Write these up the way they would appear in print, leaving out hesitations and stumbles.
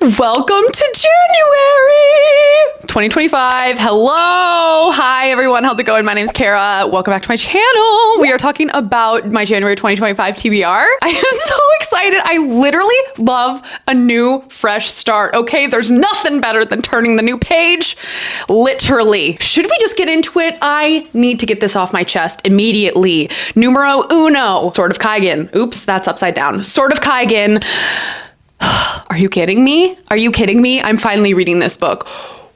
Welcome to January 2025. Hello. Hi, everyone. How's it going? My name's Kara. Welcome back to my channel. We are talking about my January 2025 TBR. I am so excited. I literally love a new, fresh start, okay? There's nothing better than turning the new page. Literally. Should we just get into it? I need to get this off my chest immediately. Numero uno. Sword of Kaigen. Oops, that's upside down. Sword of Kaigen. Are you kidding me? Are you kidding me? I'm finally reading this book.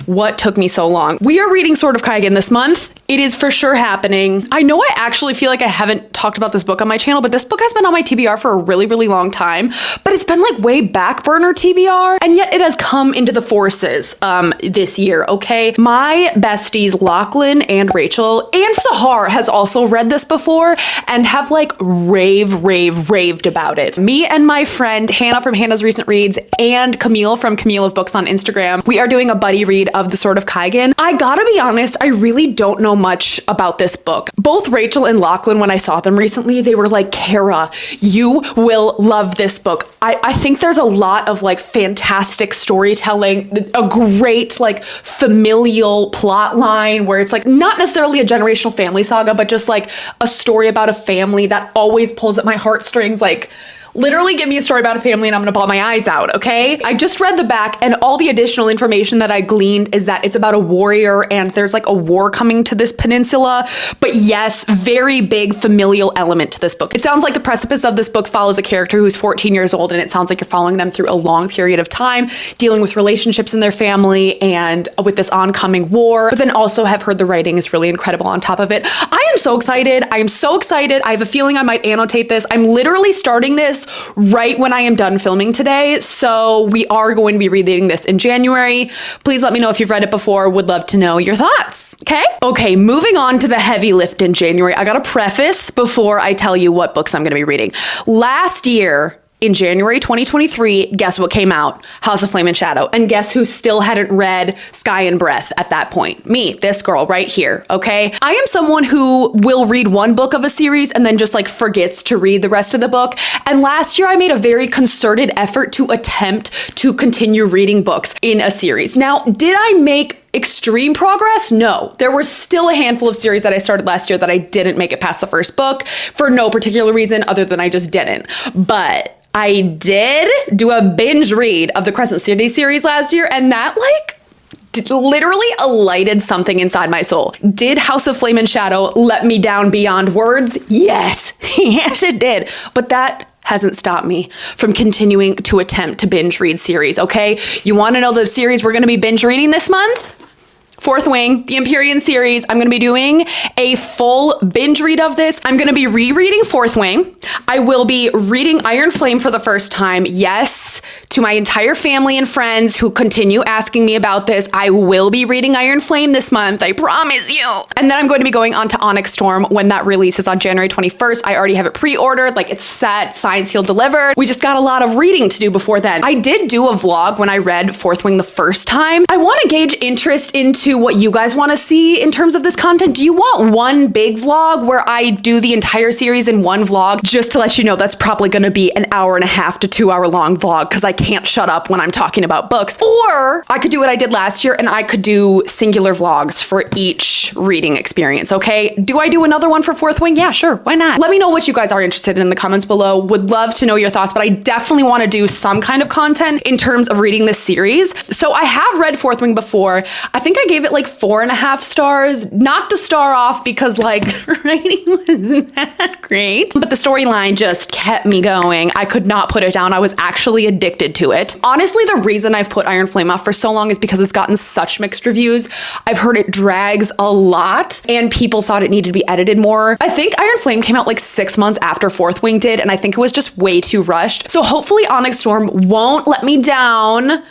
What took me so long? We are reading Sword of Kaigen this month. It is for sure happening. I know I actually feel like I haven't talked about this book on my channel, but this book has been on my TBR for a really, really long time. But it's been like way back burner TBR, and yet it has come into the forces this year, okay? My besties Lochlyn and Rachel and Sahar has also read this before and have like raved about it. Me and my friend Hannah from Hannah's Recent Reads and Camille from Camille of Books on Instagram, we are doing a buddy read of The Sword of Kaigen. I gotta be honest, I really don't know much about this book. Both Rachel and Lochlyn, when I saw them recently, they were like, Kara, you will love this book. I think there's a lot of like fantastic storytelling, a great like familial plot line where it's like not necessarily a generational family saga, but just like a story about a family that always pulls at my heartstrings. Like, literally give me a story about a family and I'm gonna bawl my eyes out, okay? I just read the back and all the additional information that I gleaned is that it's about a warrior and there's like a war coming to this peninsula. But yes, very big familial element to this book. It sounds like the precipice of this book follows a character who's 14 years old and it sounds like you're following them through a long period of time, dealing with relationships in their family and with this oncoming war. But then also have heard the writing is really incredible on top of it. I am so excited. I am so excited. I have a feeling I might annotate this. I'm literally starting this right when I am done filming today. So we are going to be reading this in January. Please let me know if you've read it before. Would love to know your thoughts. Okay, moving on to the heavy lift in January. I got a preface before I tell you what books I'm going to be reading. Last year, in January 2023, guess what came out? House of Flame and Shadow. And guess who still hadn't read Sky and Breath at that point? Me, this girl right here, okay? I am someone who will read one book of a series and then just like forgets to read the rest of the book. And last year I made a very concerted effort to attempt to continue reading books in a series. Now, did I make extreme progress? No. There were still a handful of series that I started last year that I didn't make it past the first book for no particular reason other than I just didn't. But I did do a binge read of the Crescent City series last year, and that like literally alighted something inside my soul. Did House of Flame and Shadow let me down beyond words? Yes. Yes, it did. But that hasn't stopped me from continuing to attempt to binge read series, okay? You want to know the series we're going to be binge reading this month? Fourth Wing, the Empyrean series. I'm going to be doing a full binge read of this. I'm going to be rereading Fourth Wing. I will be reading Iron Flame for the first time. Yes, to my entire family and friends who continue asking me about this, I will be reading Iron Flame this month. I promise you. And then I'm going to be going on to Onyx Storm when that releases on January 21st. I already have it pre-ordered, like it's set, signed, sealed, delivered. We just got a lot of reading to do before then. I did do a vlog when I read Fourth Wing the first time. I want to gauge interest into what you guys want to see in terms of this content. Do you want one big vlog where I do the entire series in one vlog? Just to let you know, that's probably going to be an 1.5 to 2 hour long vlog because I can't shut up when I'm talking about books. Or I could do what I did last year and I could do singular vlogs for each reading experience, okay? Do I do another one for Fourth Wing? Yeah, sure. Why not? Let me know what you guys are interested in the comments below. Would love to know your thoughts, but I definitely want to do some kind of content in terms of reading this series. So I have read Fourth Wing before. I think I gave it like 4.5 stars. Knocked a star off because like writing wasn't that great, but the storyline just kept me going. I could not put it down. I was actually addicted to it. Honestly, the reason I've put Iron Flame off for so long is because it's gotten such mixed reviews. I've heard it drags a lot and people thought it needed to be edited more. I think Iron Flame came out like 6 months after Fourth Wing did, and I think it was just way too rushed. So hopefully Onyx Storm won't let me down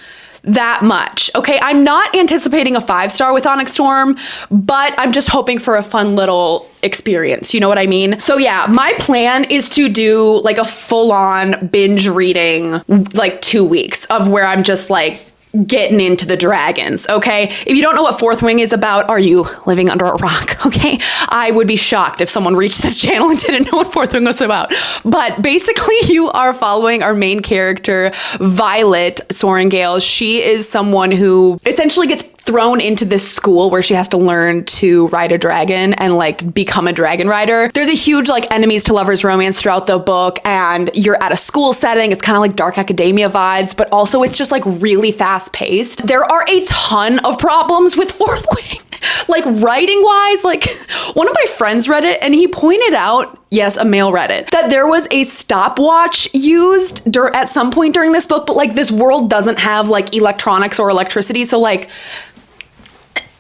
that much. Okay, I'm not anticipating a 5-star with Onyx Storm, but I'm just hoping for a fun little experience. You know what I mean? So yeah, my plan is to do like a full-on binge reading, like 2 weeks of where I'm just like getting into the dragons, okay? If you don't know what Fourth Wing is about, are you living under a rock, okay? I would be shocked if someone reached this channel and didn't know what Fourth Wing was about. But basically, you are following our main character, Violet Sorengale. She is someone who essentially gets thrown into this school where she has to learn to ride a dragon and like become a dragon rider. There's a huge like enemies to lovers romance throughout the book, and you're at a school setting. It's kind of like dark academia vibes, but also it's just like really fast paced. There are a ton of problems with Fourth Wing. Like writing wise, like one of my friends read it and he pointed out, yes, a male read it, that there was a stopwatch used at some point during this book, but like this world doesn't have like electronics or electricity. So like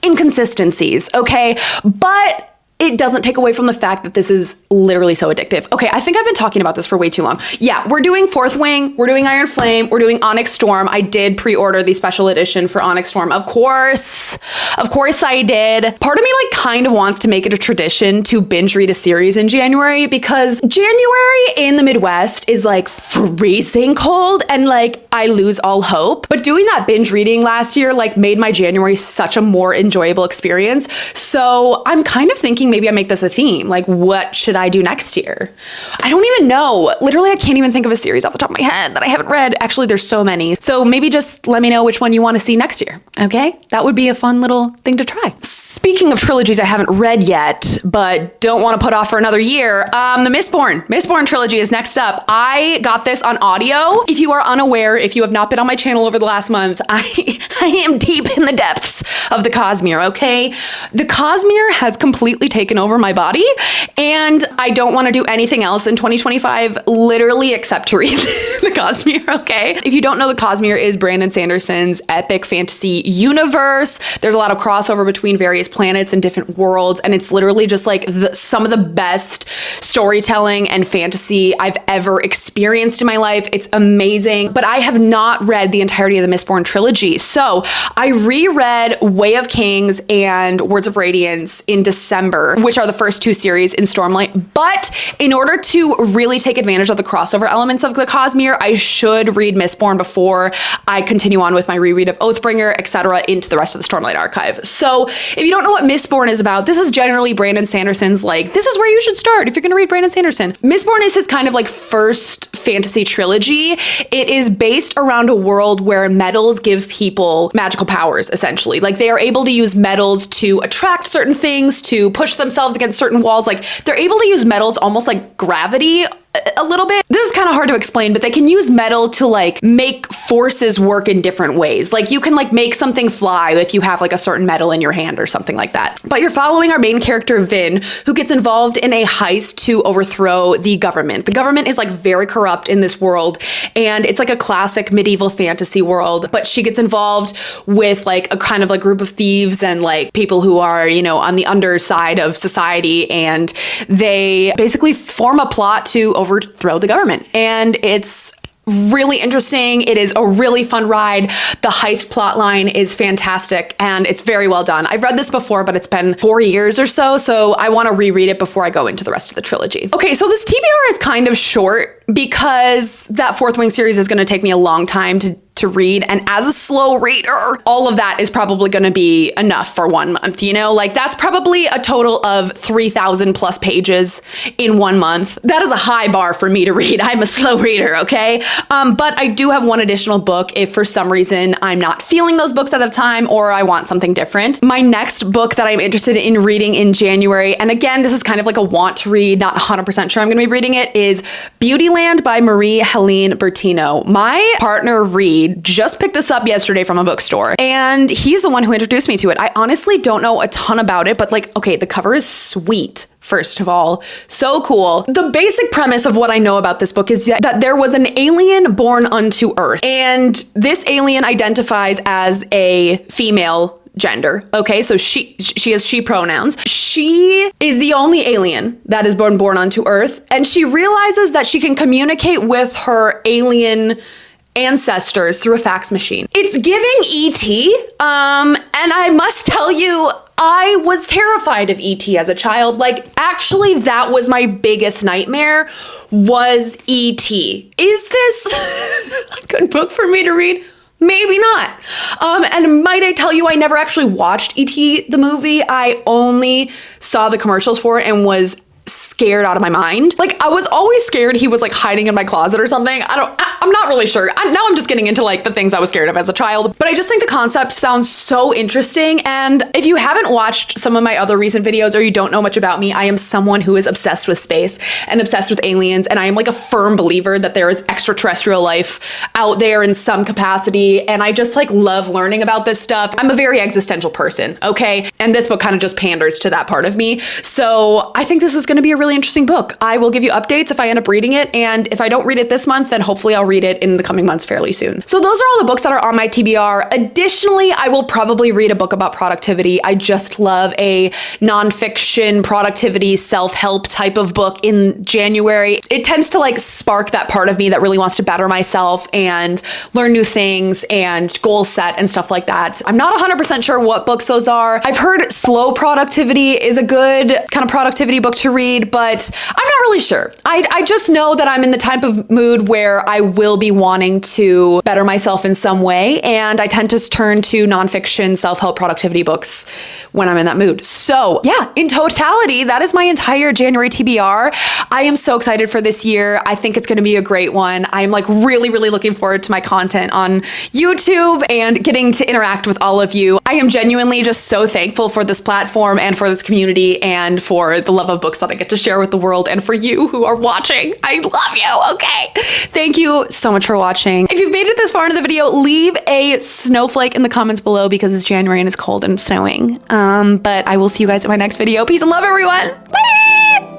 inconsistencies, okay? But it doesn't take away from the fact that this is literally so addictive. Okay, I think I've been talking about this for way too long. Yeah, we're doing Fourth Wing, we're doing Iron Flame, we're doing Onyx Storm. I did pre-order the special edition for Onyx Storm. Of course I did. Part of me like kind of wants to make it a tradition to binge read a series in January, because January in the Midwest is like freezing cold and like I lose all hope. But doing that binge reading last year like made my January such a more enjoyable experience. So I'm kind of thinking maybe I make this a theme. Like, what should I do next year? I don't even know. Literally, I can't even think of a series off the top of my head that I haven't read. Actually, there's so many. So maybe just let me know which one you want to see next year. Okay? That would be a fun little thing to try. Speaking of trilogies I haven't read yet, but don't want to put off for another year, the Mistborn trilogy is next up. I got this on audio. If you are unaware, if you have not been on my channel over the last month, I am deep in the depths of the Cosmere, okay? The Cosmere has completely taken over my body, and I don't want to do anything else in 2025, literally except to read the Cosmere, okay? If you don't know, the Cosmere is Brandon Sanderson's epic fantasy universe. There's a lot of crossover between various planets and different worlds, and it's literally just like some of the best storytelling and fantasy I've ever experienced in my life. It's amazing, but I have not read the entirety of the Mistborn trilogy. So I reread Way of Kings and Words of Radiance in December, which are the first two series in Stormlight. But in order to really take advantage of the crossover elements of the Cosmere, I should read Mistborn before I continue on with my reread of Oathbringer, etc., into the rest of the Stormlight archive. So if you don't know what Mistborn is about, this is generally Brandon Sanderson's, like, this is where you should start if you're gonna read Brandon Sanderson. Mistborn is his kind of like first fantasy trilogy. It is based around a world where metals give people magical powers, essentially. Like, they are able to use metals to attract certain things, to push themselves against certain walls. Like, they're able to use metals almost like gravity a little bit. This is kind of hard to explain, but they can use metal to like make forces work in different ways. Like, you can like make something fly if you have like a certain metal in your hand or something like that. But you're following our main character, Vin, who gets involved in a heist to overthrow the government. The government is like very corrupt in this world, and it's like a classic medieval fantasy world, but she gets involved with like a kind of like group of thieves and like people who are, you know, on the underside of society, and they basically form a plot to overthrow the government. And it's really interesting. It is a really fun ride. The heist plot line is fantastic, and it's very well done. I've read this before, but it's been 4 years or so I want to reread it before I go into the rest of the trilogy. Okay, so this TBR is kind of short because that Fourth Wing series is going to take me a long time to read, and as a slow reader, all of that is probably going to be enough for 1 month, you know? Like, that's probably a total of 3,000 plus pages in 1 month. That is a high bar for me to read. I'm a slow reader, okay? But I do have one additional book if for some reason I'm not feeling those books at the time or I want something different. My next book that I'm interested in reading in January, and again, this is kind of like a want to read, not 100% sure I'm going to be reading it, is Beautyland by Marie-Helene Bertino. My partner, Reed, just picked this up yesterday from a bookstore, and he's the one who introduced me to it. I honestly don't know a ton about it, but like, okay, the cover is sweet. First of all, so cool. The basic premise of what I know about this book is that there was an alien born unto Earth, and this alien identifies as a female gender. Okay, so she has she pronouns. She is the only alien that is born onto Earth, and she realizes that she can communicate with her alien ancestors through a fax machine. It's giving E.T., and I must tell you, I was terrified of E.T. as a child. Like, actually, that was my biggest nightmare, was E.T. Is this a good book for me to read? Maybe not. And might I tell you, I never actually watched E.T. the movie. I only saw the commercials for it and was scared out of my mind. Like, I was always scared he was like hiding in my closet or something. I'm not really sure. Now I'm just getting into like the things I was scared of as a child, but I just think the concept sounds so interesting. And if you haven't watched some of my other recent videos or you don't know much about me, I am someone who is obsessed with space and obsessed with aliens. And I am like a firm believer that there is extraterrestrial life out there in some capacity. And I just like love learning about this stuff. I'm a very existential person, okay? And this book kind of just panders to that part of me. So I think this is going to be a really interesting book. I will give you updates if I end up reading it. And if I don't read it this month, then hopefully I'll read it in the coming months fairly soon. So those are all the books that are on my TBR. Additionally, I will probably read a book about productivity. I just love a nonfiction productivity self-help type of book in January. It tends to like spark that part of me that really wants to better myself and learn new things and goal set and stuff like that. I'm not 100% sure what books those are. I've heard Slow Productivity is a good kind of productivity book to read, but I'm not really sure. I just know that I'm in the type of mood where I will be wanting to better myself in some way, and I tend to turn to nonfiction self-help productivity books when I'm in that mood. So yeah, in totality, that is my entire January TBR. I am so excited for this year. I think it's going to be a great one. I'm like really, really looking forward to my content on YouTube and getting to interact with all of you. I am genuinely just so thankful for this platform and for this community and for the love of books that I get to share with the world, and for you who are watching. I love you, okay? Thank you so much for watching. If you've made it this far into the video, leave a snowflake in the comments below because it's January and it's cold and snowing. But I will see you guys in my next video. Peace and love, everyone. Bye!